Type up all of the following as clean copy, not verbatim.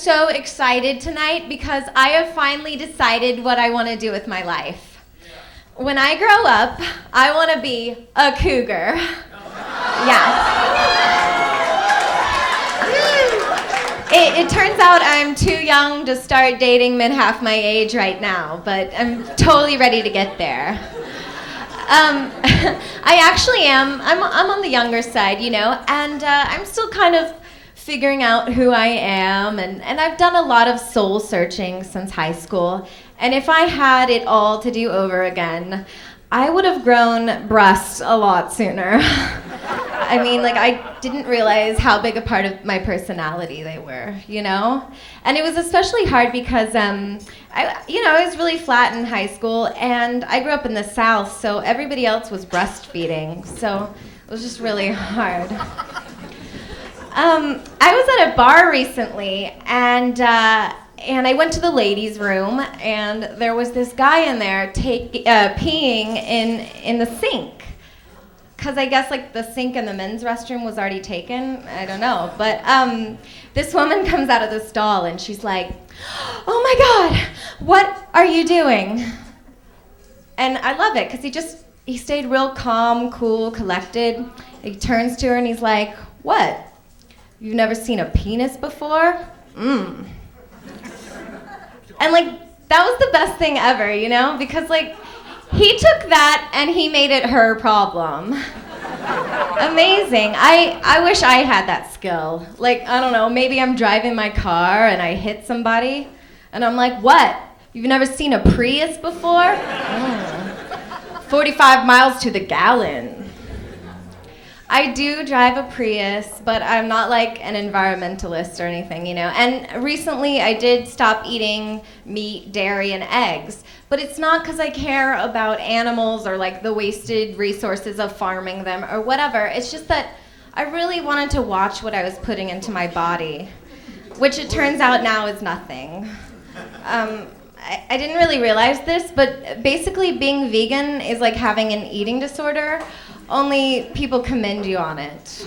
so excited tonight because I have finally decided what I want to do with my life. When I grow up, I want to be a cougar. Yes. It turns out I'm too young to start dating men half my age right now, but I'm totally ready to get there. I actually am. I'm on the younger side, you know, and I'm still kind of figuring out who I am, and I've done a lot of soul searching since high school, and if I had it all to do over again, I would have grown breasts a lot sooner. I mean, like, I didn't realize how big a part of my personality they were, you know? And it was especially hard because, I was really flat in high school, and I grew up in the South, so everybody else was breastfeeding, so it was just really hard. I was at a bar recently, and I went to the ladies' room, and there was this guy in there peeing in the sink. Because I guess like the sink in the men's restroom was already taken. I don't know. But this woman comes out of the stall and she's like, "Oh my God, what are you doing?" And I love it because he stayed real calm, cool, collected. He turns to her and he's like, "What? You've never seen a penis before? And like, that was the best thing ever, you know? Because like, he took that and he made it her problem. Amazing. I wish I had that skill. Like, I don't know, maybe I'm driving my car and I hit somebody and I'm like, "What? You've never seen a Prius before? 45 miles to the gallon." I do drive a Prius, but I'm not like an environmentalist or anything, you know. And recently I did stop eating meat, dairy, and eggs. But it's not because I care about animals or like the wasted resources of farming them or whatever. It's just that I really wanted to watch what I was putting into my body, which it turns out now is nothing. I didn't really realize this, but basically being vegan is like having an eating disorder, only people commend you on it.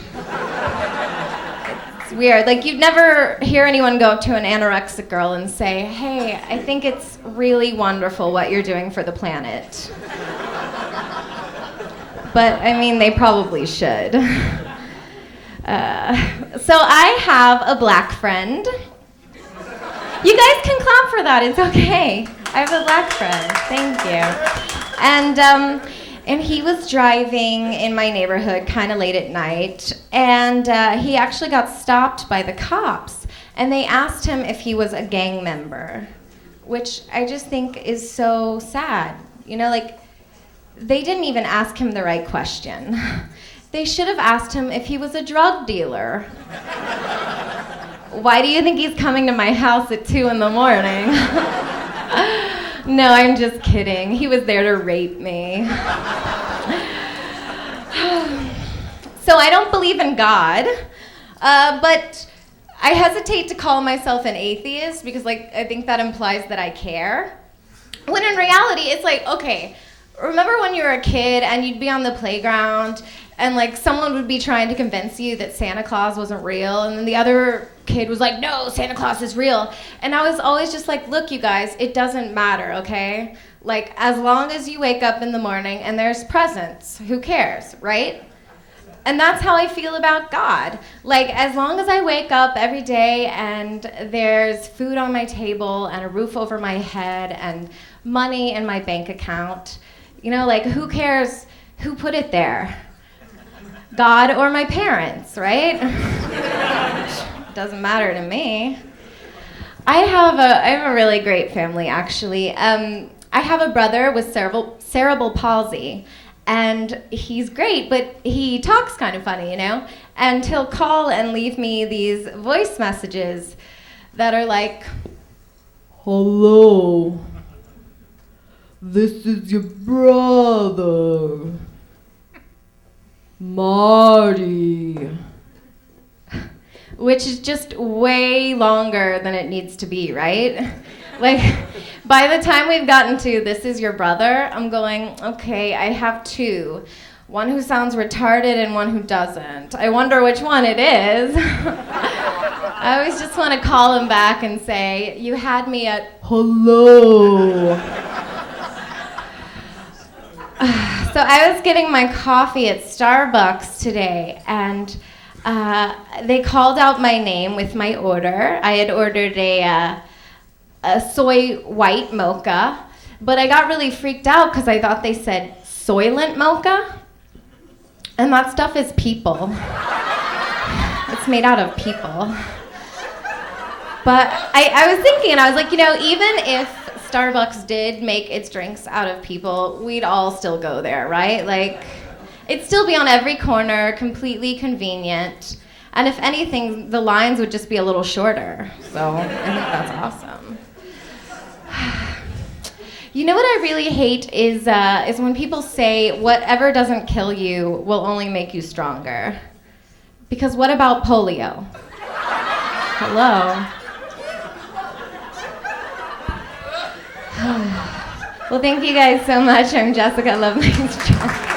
It's weird. Like, you'd never hear anyone go up to an anorexic girl and say, "Hey, I think it's really wonderful what you're doing for the planet." But, I mean, they probably should. So I have a black friend. You guys can clap for that. It's okay. I have a black friend. Thank you. And he was driving in my neighborhood kind of late at night, and he actually got stopped by the cops, and they asked him if he was a gang member, which I just think is so sad. You know, like, they didn't even ask him the right question. They should have asked him if he was a drug dealer. Why do you think he's coming to my house at 2 in the morning? No, I'm just kidding. He was there to rape me. So I don't believe in God, but I hesitate to call myself an atheist because, like, I think that implies that I care. When in reality, it's like, okay, remember when you were a kid and you'd be on the playground and like someone would be trying to convince you that Santa Claus wasn't real, and then the other kid was like, "No, Santa Claus is real." And I was always just like, "Look, you guys, it doesn't matter, okay? Like, as long as you wake up in the morning and there's presents, who cares, right?" And that's how I feel about God. Like, as long as I wake up every day and there's food on my table and a roof over my head and money in my bank account, you know, like, who cares who put it there? God or my parents, right? Doesn't matter to me. I have a really great family, actually. I have a brother with cerebral palsy, and he's great, but he talks kind of funny, you know? And he'll call and leave me these voice messages that are like, "Hello, this is your brother, Marty." Which is just way longer than it needs to be, right? Like, by the time we've gotten to "this is your brother," I'm going, okay, I have 2. One who sounds retarded and one who doesn't. I wonder which one it is. I always just want to call him back and say, you had me at hello. So I was getting my coffee at Starbucks today, and they called out my name with my order. I had ordered a soy white mocha, but I got really freaked out because I thought they said Soylent mocha, and that stuff is people. It's made out of people. But I was thinking, I was like, even if Starbucks did make its drinks out of people, we'd all still go there, right? Like, it'd still be on every corner, completely convenient. And if anything, the lines would just be a little shorter. So I think that's awesome. You know what I really hate is when people say whatever doesn't kill you will only make you stronger. Because what about polio? Hello. Well, thank you guys so much. I'm Jessica Lovelace.